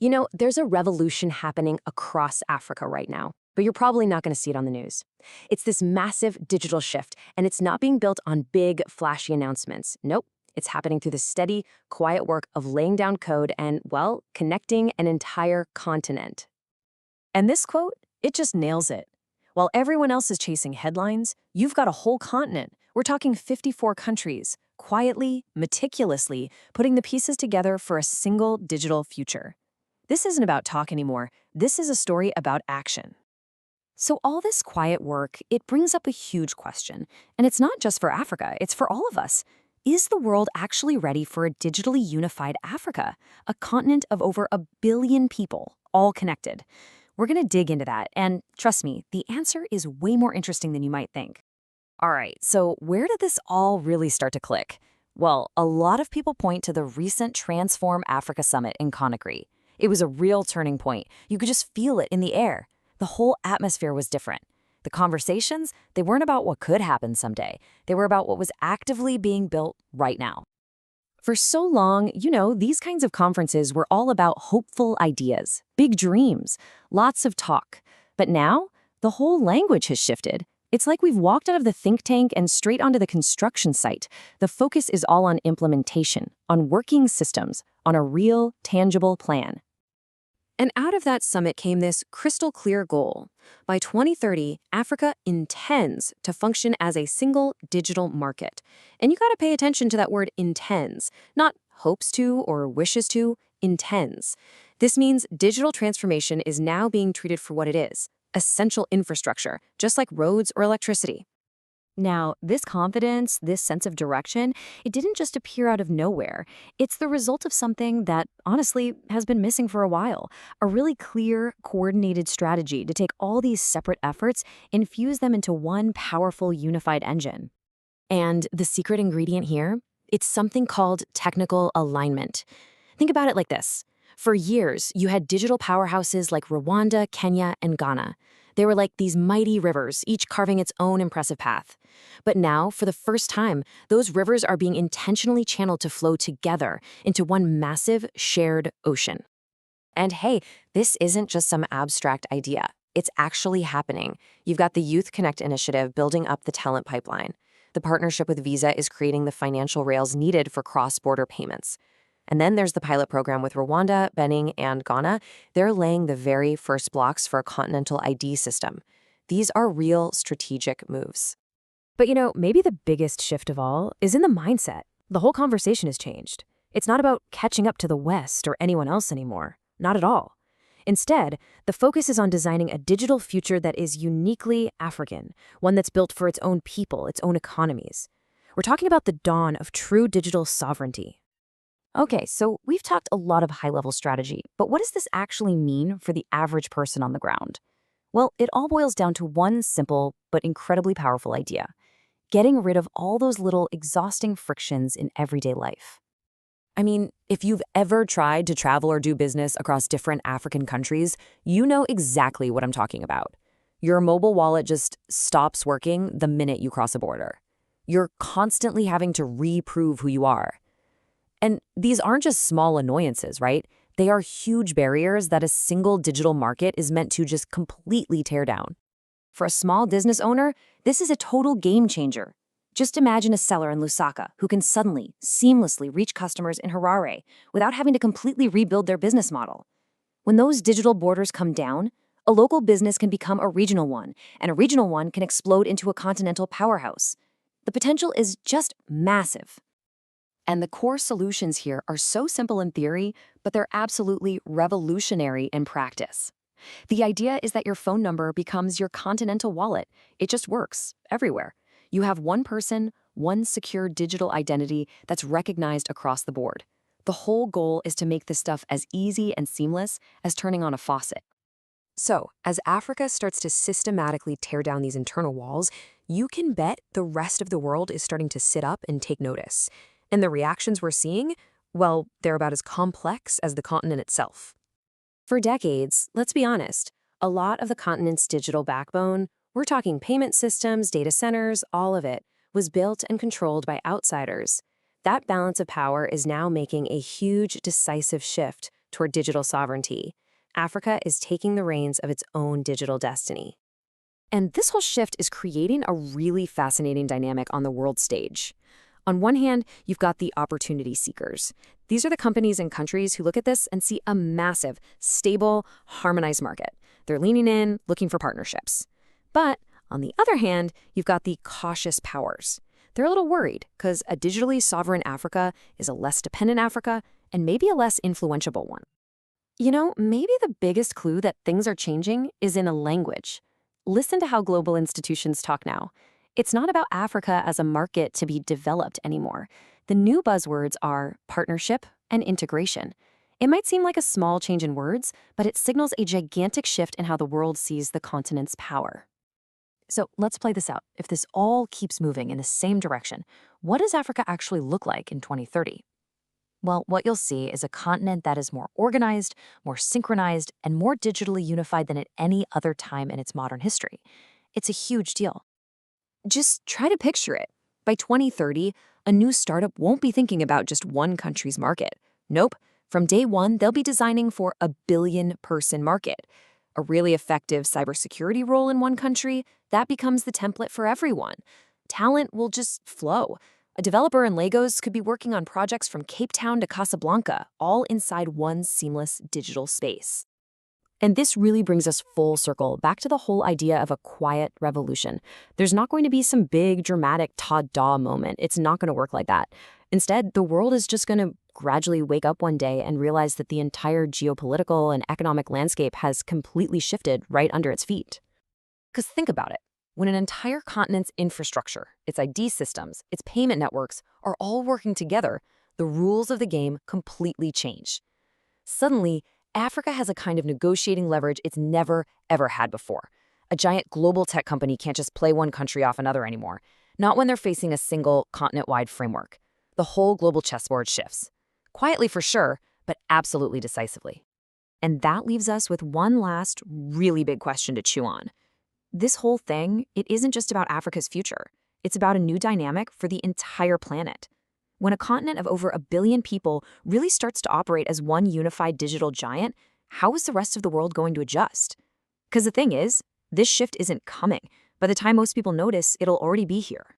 There's a revolution happening across Africa right now, but you're probably not going to see it on the news. It's this massive digital shift, and it's not being built on big, flashy announcements. Nope. It's happening through the steady, quiet work of laying down code and, well, connecting an entire continent. And this quote, it just nails it. While everyone else is chasing headlines, you've got a whole continent. We're talking 54 countries, quietly, meticulously, putting the pieces together for a single digital future. This isn't about talk anymore. This is a story about action. So all this quiet work, it brings up a huge question. And it's not just for Africa, it's for all of us. Is the world actually ready for a digitally unified Africa, a continent of over 1 billion people, all connected? We're going to dig into that, and trust me, the answer is way more interesting than you might think. All right, so where did this all really start to click? Well, a lot of people point to the recent Transform Africa Summit in Conakry. It was a real turning point. You could just feel it in the air. The whole atmosphere was different. The conversations, they weren't about what could happen someday. They were about what was actively being built right now. For so long, these kinds of conferences were all about hopeful ideas, big dreams, lots of talk. But now, the whole language has shifted. It's like we've walked out of the think tank and straight onto the construction site. The focus is all on implementation, on working systems, on a real, tangible plan. And out of that summit came this crystal clear goal. By 2030, Africa intends to function as a single digital market. And you got to pay attention to that word intends, not hopes to or wishes to, intends. This means digital transformation is now being treated for what it is, essential infrastructure, just like roads or electricity. Now, this confidence, this sense of direction, it didn't just appear out of nowhere. It's the result of something that, honestly, has been missing for a while. A really clear, coordinated strategy to take all these separate efforts, infuse them into one powerful, unified engine. And the secret ingredient here? It's something called technical alignment. Think about it like this. For years, you had digital powerhouses like Rwanda, Kenya, and Ghana. They were like these mighty rivers, each carving its own impressive path. But now, for the first time, those rivers are being intentionally channeled to flow together into one massive, shared ocean. And hey, this isn't just some abstract idea. It's actually happening. You've got the Youth Connect initiative building up the talent pipeline. The partnership with Visa is creating the financial rails needed for cross-border payments. And then there's the pilot program with Rwanda, Benin, and Ghana. They're laying the very first blocks for a continental ID system. These are real strategic moves. But maybe the biggest shift of all is in the mindset. The whole conversation has changed. It's not about catching up to the West or anyone else anymore. Not at all. Instead, the focus is on designing a digital future that is uniquely African, one that's built for its own people, its own economies. We're talking about the dawn of true digital sovereignty. Okay, so we've talked a lot of high-level strategy, but what does this actually mean for the average person on the ground? Well, it all boils down to one simple but incredibly powerful idea: getting rid of all those little exhausting frictions in everyday life. I mean, if you've ever tried to travel or do business across different African countries, you know exactly what I'm talking about. Your mobile wallet just stops working the minute you cross a border. You're constantly having to reprove who you are. And these aren't just small annoyances, right? They are huge barriers that a single digital market is meant to just completely tear down. For a small business owner, this is a total game changer. Just imagine a seller in Lusaka who can suddenly, seamlessly reach customers in Harare without having to completely rebuild their business model. When those digital borders come down, a local business can become a regional one, and a regional one can explode into a continental powerhouse. The potential is just massive. And the core solutions here are so simple in theory, but they're absolutely revolutionary in practice. The idea is that your phone number becomes your continental wallet. It just works everywhere. You have one person, one secure digital identity that's recognized across the board. The whole goal is to make this stuff as easy and seamless as turning on a faucet. So, as Africa starts to systematically tear down these internal walls, you can bet the rest of the world is starting to sit up and take notice. And the reactions we're seeing, well, they're about as complex as the continent itself. For decades, let's be honest, a lot of the continent's digital backbone, we're talking payment systems, data centers, all of it, was built and controlled by outsiders. That balance of power is now making a huge, decisive shift toward digital sovereignty. Africa is taking the reins of its own digital destiny. And this whole shift is creating a really fascinating dynamic on the world stage. On one hand, you've got the opportunity seekers. These are the companies and countries who look at this and see a massive, stable, harmonized market. They're leaning in, looking for partnerships. But on the other hand, you've got the cautious powers. They're a little worried because a digitally sovereign Africa is a less dependent Africa and maybe a less influential one. You know, maybe the biggest clue that things are changing is in a language. Listen to how global institutions talk now. It's not about Africa as a market to be developed anymore. The new buzzwords are partnership and integration. It might seem like a small change in words, but it signals a gigantic shift in how the world sees the continent's power. So let's play this out. If this all keeps moving in the same direction, what does Africa actually look like in 2030? Well, what you'll see is a continent that is more organized, more synchronized, and more digitally unified than at any other time in its modern history. It's a huge deal. Just try to picture it. By 2030, a new startup won't be thinking about just one country's market. Nope. From day one, they'll be designing for a billion-person market. A really effective cybersecurity role in one country, that becomes the template for everyone. Talent will just flow. A developer in Lagos could be working on projects from Cape Town to Casablanca, all inside one seamless digital space. And this really brings us full circle back to the whole idea of a quiet revolution. There's not going to be some big, dramatic ta-da moment. It's not going to work like that. Instead, the world is just going to gradually wake up one day and realize that the entire geopolitical and economic landscape has completely shifted right under its feet. Because think about it. When an entire continent's infrastructure, its ID systems, its payment networks are all working together, the rules of the game completely change. Suddenly, Africa has a kind of negotiating leverage it's never, ever had before. A giant global tech company can't just play one country off another anymore, not when they're facing a single continent-wide framework. The whole global chessboard shifts. Quietly for sure, but absolutely decisively. And that leaves us with one last really big question to chew on. This whole thing, it isn't just about Africa's future. It's about a new dynamic for the entire planet. When a continent of over 1 billion people really starts to operate as one unified digital giant, how is the rest of the world going to adjust? Because the thing is, this shift isn't coming. By the time most people notice, it'll already be here.